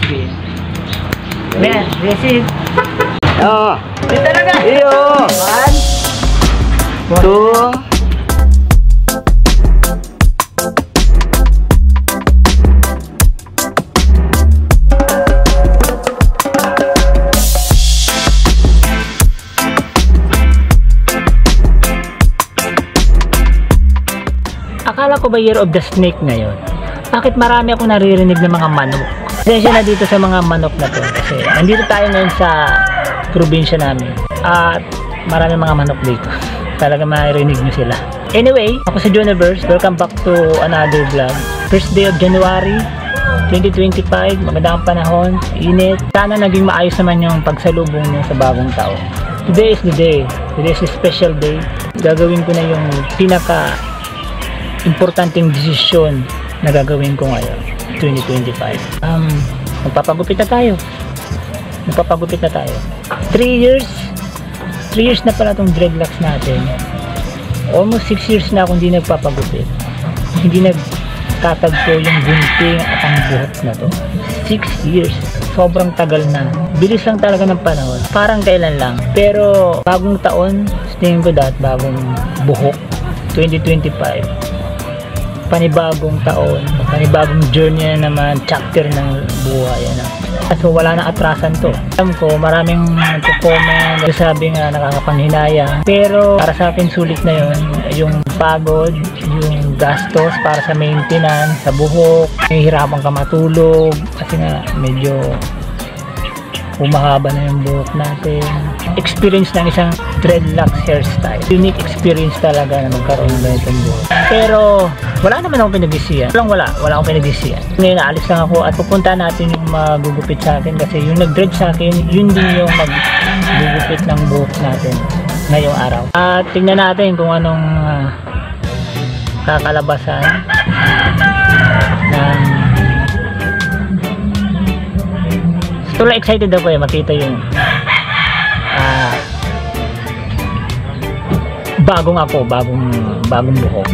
Sige. Man, receive. Oo. Ito talaga. Iyo. 1, 2. Akala ko ba Year of the Snake ngayon? Bakit marami akong naririnig ng mga manok? Pasensya na dito sa mga manok na to kasi nandito tayo ngayon sa probinsya namin at marami mga manok dito. Talaga maririnig nyo sila. Anyway, ako si Juniverse. Welcome back to another vlog. First day of January 2025. Magandang panahon. Init. Sana naging maayos naman yung pagsalubong nyo sa bagong taon. Today is the day. Today is a special day. Gagawin ko na yung pinaka importanteng desisyon na gagawin ko ngayon 2025. Magpapagupit na tayo. 3 years na pala tong dreadlocks natin. Almost 6 years na akong hindi nagpapagupit. Hindi nagtatagpo yung gunting at ang buhok na to. 6 years. Sobrang tagal na. Bilis lang talaga ng panahon. Parang kailan lang. Pero bagong taon, tingin ko bagong buhok 2025. Panibagong taon, panibagong journey na naman, chapter ng buhay. So wala nang atrasan to. Alam ko maraming nagko-comment, sabi nga nakakapanghinayang, pero para sa akin sulit na yun. Yung pagod, yung gastos para sa maintenance, sa buhok, hihirapan ka matulog kasi nga medyo humahaba na yung buhok natin. Experience ng isang dreadlocks hairstyle. Unique experience talaga na magkaroon ng ganitong buhok. Pero wala naman akong pinagsisiyan. Wala akong pinagsisiyan. Ngayon naalis lang ako at pupunta natin yung magugupit sa akin kasi yung nag-dread sa akin, yun din yung magugupit ng buhok natin ngayong araw. At tingnan natin kung anong kakalabasan ng tuloy excited ako makita yung bagong buhok.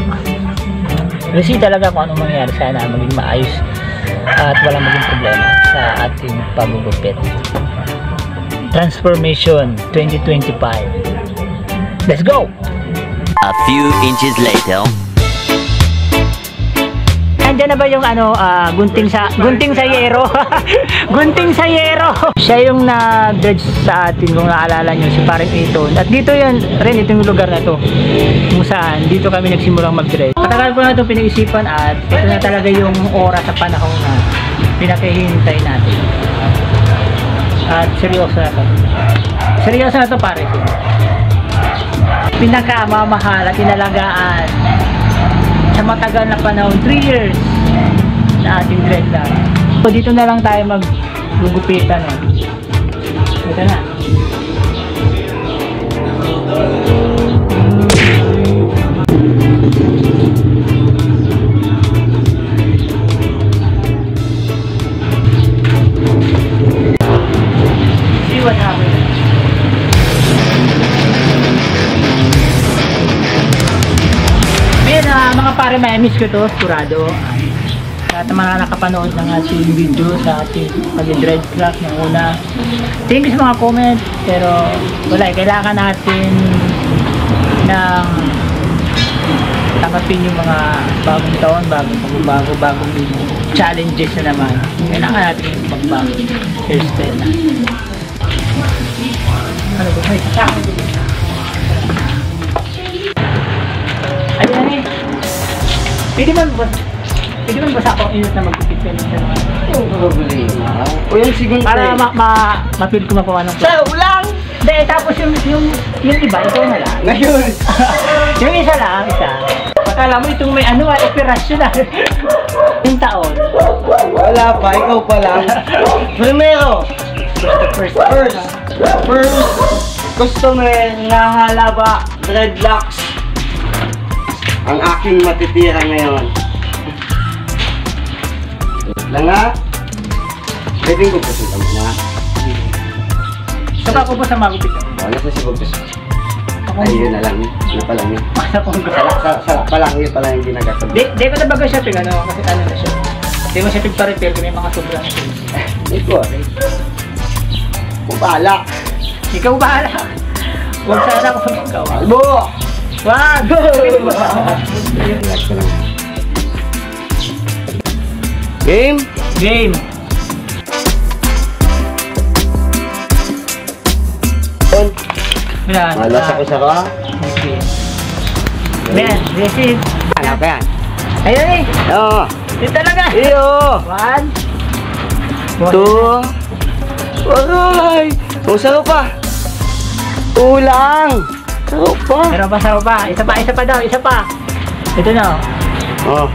Kasi talaga kung anong mangyari, sana maging maayos at walang maging problema sa ating pagugupit. Transformation 2025. Let's go! A few inches later. Andiyan na ba yung gunting sa yero? Gunting sa yero. Siya yung nag-dredge sa atin kung naalala nyo, si Paring Eton. At dito yun, rin itong lugar na to kung saan dito kami nagsimulang mag-dredge. Matagal ko na itong pinag-isipan at ito na talaga yung oras sa panahon na pinakihintay natin. At seryoso na to. Seryoso na to, pare. Pinakamamahal at inalagaan sa matagal na panahon, 3 years na ating dreadlock. So dito na lang tayo maggugupitan. Ito na. See what happens. Mga pare, may-miss ko to, sigurado. At mga nakapanood ng ating video sa ating pag-dreadlock ng una. Thank you sa mga comment, pero wala, kailangan natin ng tanggapin yung mga bagong taon, bagong challenges na naman. Kailangan natin yung magbago hairstyle na. Ano ba? Ayun na eh. Pwede man ba sa akong init na magpipit ka ng gano'n? Yung problema. O yung siguro para ma-feel ko mapawa ng sa ulang! Hindi, tapos yung iba, ito na lang. Ngayon! Yung isa lang, akala mo itong may operasyon na. Yung taon. Wala pa, ikaw pa lang. Primero! First customer na halaba dreadlocks ang aking matitira ngayon. Lang ha? Pwedeng ko pasunta mo na. Saka ko po sa magupit. Wala sa sibugtos. Ay, yun na lang. Ano pa lang yun? Sa pa lang, yun pa lang yung ginagasabi. Di ko na baga siya kasi ano na siya. Di mo siya pig-pa-repair kung may mga sobrang siya. ko. Kung bahala. Ikaw bahala. Huwag sana ako magawa. Kalbo! Wag! Relax ka lang. Game? Game! Yan. Malas ako sa ka. Okay. Ben, receive. Ano ka yan? Ayun eh. Oo. Yun talaga. Iyo! 1 2 Aray! Kung sarap pa! Ulang! Sarap pa! Sarap pa. Isa pa daw, isa pa. Ito na. Oh.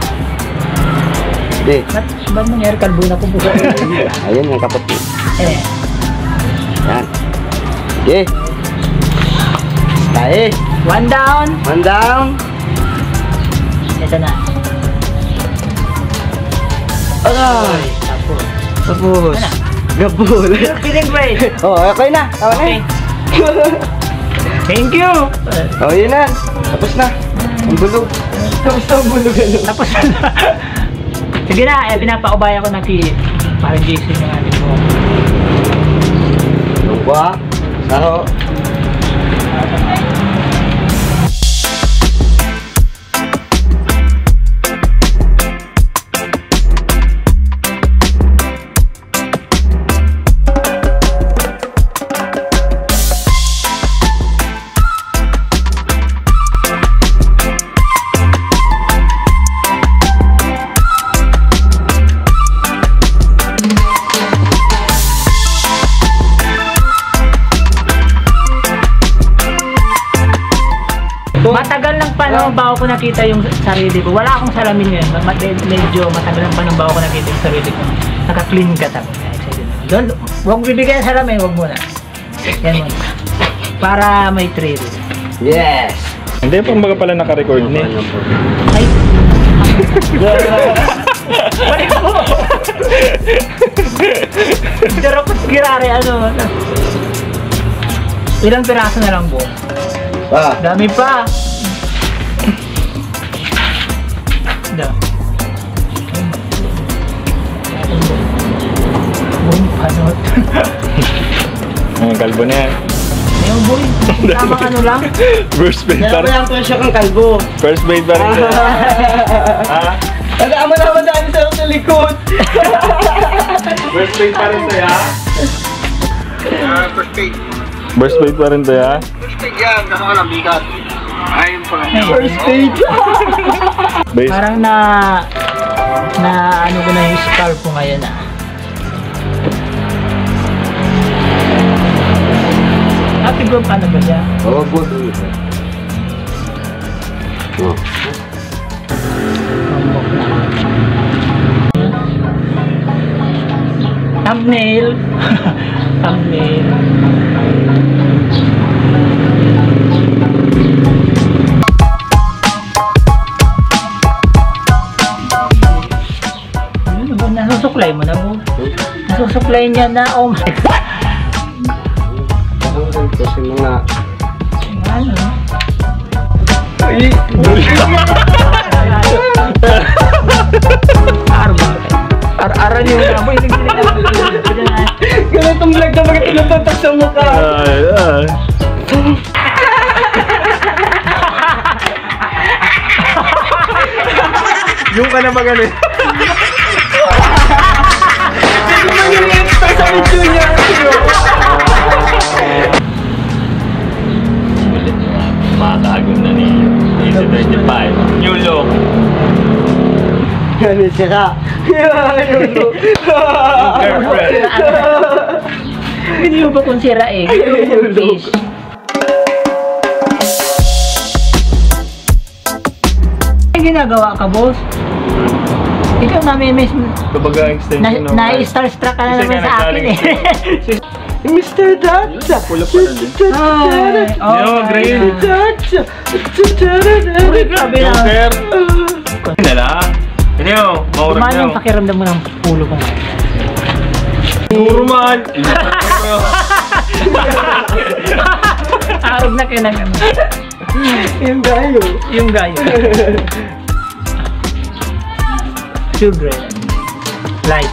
Hindi. Ba't nangyari kalbo na kung buka? Ayun yung kapatid. Eh. Yan. Okay. Tayo. 1 down. One down. Ito na. Aray! Tapos. Tapos. Ano? Gabul. You're feeling great. Oh, okay na. Tawa na. Okay. Thank you. Oh, yun na. Tapos na. Ang bulog. Tapos na ang bulog. Tapos na. Sige na, pinapaubaya ko ng kiit. Parang Jason yung ating mo. Lupa. Saho. Matagal ng panahon bago ko nakita yung sarili ko. Wala akong salamin ngayon. Medyo matagal ng panahon bago ko nakita yung sarili ko. Naka-clean cut ako. Doon, huwag bibigyan ng salamin, huwag muna. Yan muna. Para may thrill. Yes! Hindi, pang baga pala naka-record ni. Ay! Balik mo! Pero kung girare, ano? Ilang piraso na lang po? Ah. Dami pa! Boom, panot. Ang kalbo na yan. Yung boy, tamang ano lang. First bait pa rin. Kaya ko siya kang kalbo. First bait pa rin. Ha? Nag-ama naman dami sa likod. First bait pa rin tayo, ha? First bait. First bait pa rin tayo, ha? First bait yan, kaso ka lang bigat. Ayun pala. First stage. Base. Parang na ano ko na yung scarf ko ngayon ah. Happy group ka na ba siya? Oo, good. Oh. Thumbnail. Thumbnail. Ano ba? Nasusuklay mo na mo? Nasusuklay niya na. Oh my God. Kasi mga... Ano? Ay! Ar-aran yung amoy. Ganitong vlog na bakit tinatatak sa mukha. Ay, ay. Yung ka na magano. Hindi mo yung extra sa video niya. Ulit mga makakagom na ni 25. New look. Ganun siya. Yung look. Girlfriend. Hindi mo ba kung sira eh? Yung look. Ano ginagawa ka, boss? Ikaw namimiss Kumbaga extension ng... na-starstruck ka na Isa naman nga sa akin eh. Mr. Dacha! Pula pa na din. Ay, Yo, green. Dacha! Uy, grabe na. Joker. Hindi na lang. Hindi mo, maurag Kumano na. yung pakiramdam mo ng pulo ko ngayon? Siguro man. Arog na kayo ng ano. Yung gayo. Yung gayo. Children. Light.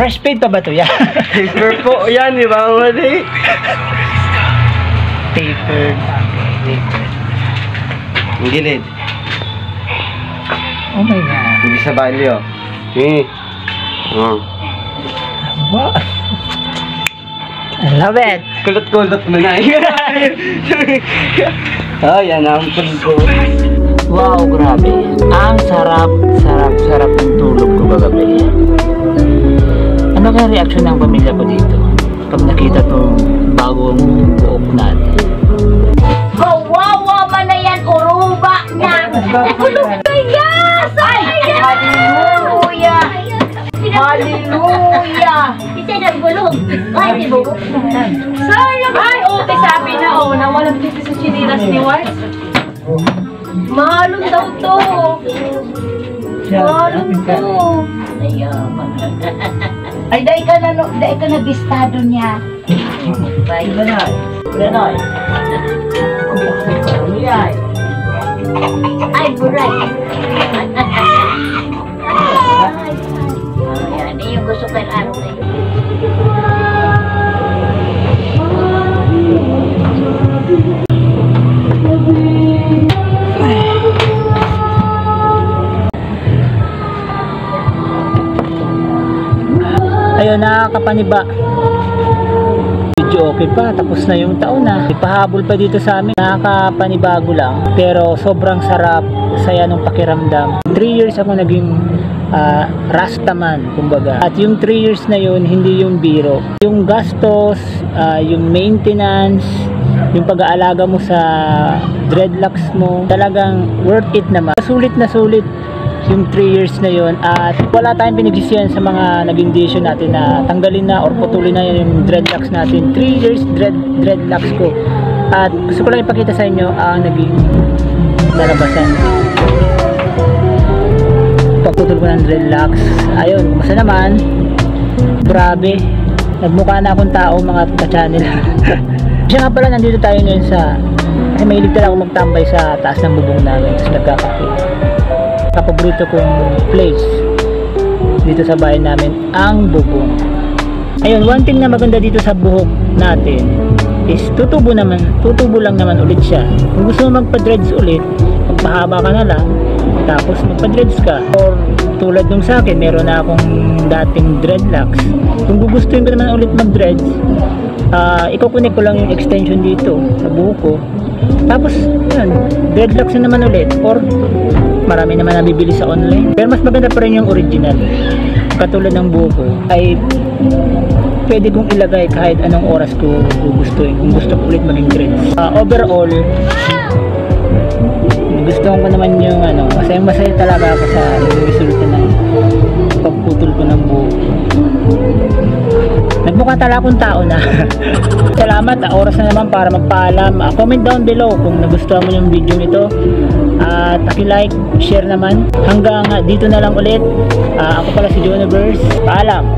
Fresh paint pa ba to? Yan. Taper po yan, di ba? Mali. Tapered. Ang gilid. Oh my God. Hindi sa balyo. Oh. Wow. I love it. Kulot-kulot mo na. Oh, yan ang pulgo. Wow, grabe. Ang sarap ng tulog ko kagabi. Ano kaya reaction ng pamilya ko dito pag nakita tong bagong buhok natin? Kawawa man na yan, uruba na! Kulog kaya! Hallelujah! Hallelujah! Isa na gulog. Ay, di ba? Sayang! Ay, okay, sabi na, nawalang dito sa chinilas ni Wars. Mahalong daw to. Mahalong to. Ay, dahil ka na bistado niya. Bye. Gano'n. Ay, buray. Ayan, yung gusto ko yung araw na yun. Ayun, nakakapaniba. Medyo okay pa, tapos na yung taon na. Ipahabol pa dito sa amin. Nakakapanibago lang, pero sobrang sarap, saya nung pakiramdam. 3 years ako naging Rastaman, kumbaga. At yung 3 years na yun, hindi yung biro. Yung gastos, yung maintenance, yung pag-aalaga mo sa dreadlocks mo, talagang worth it naman. Sulit na sulit yung 3 years na yun, at wala tayong pinagsisiyan sa mga naging decision natin na tanggalin na or putulin na yung dreadlocks natin. 3 years dreadlocks ko, at gusto ko lang ipakita sa inyo ang naging nalabasan. Pagputol ko ng dreadlocks, ayun, kumusta naman? Grabe, nagmukha na akong tao, mga ka-channel. Siya nga pala, nandito tayo ngayon sa, kasi mahilig talaga ako magtambay sa taas ng bubong namin, tapos nagkakape. Paborito kong place dito sa bahay namin ang bubong. Ayun, one thing na maganda dito sa buhok natin is tutubo lang naman ulit siya. Kung gusto mo magpa-dreads ulit, magpahaba ka na lang, tapos magpa-dreads ka. Or tulad nung sa akin, meron na akong dating dreadlocks. Kung gugustuhin ko naman ulit mag-dreads, ikukunik ko lang yung extension dito sa buhok ko, tapos yun, dreadlocks na naman ulit. Or marami naman nabibili sa online, pero mas maganda pa rin yung original. Katulad ng buko ay pwede kong ilagay kahit anong oras ko gugustuhin, kung gusto ko ulit maging dreads. Overall, gusto ko naman yung masaya talaga ako sa resulta ng pagputol ko ng buko. Nagmukha talaga akong tao na. Salamat, oras na naman para magpaalam. Comment down below kung nagustuhan mo yung video nito, at paki-like, share naman. Hanggang dito na lang ulit. Ako pala si Joniverse. Paalam.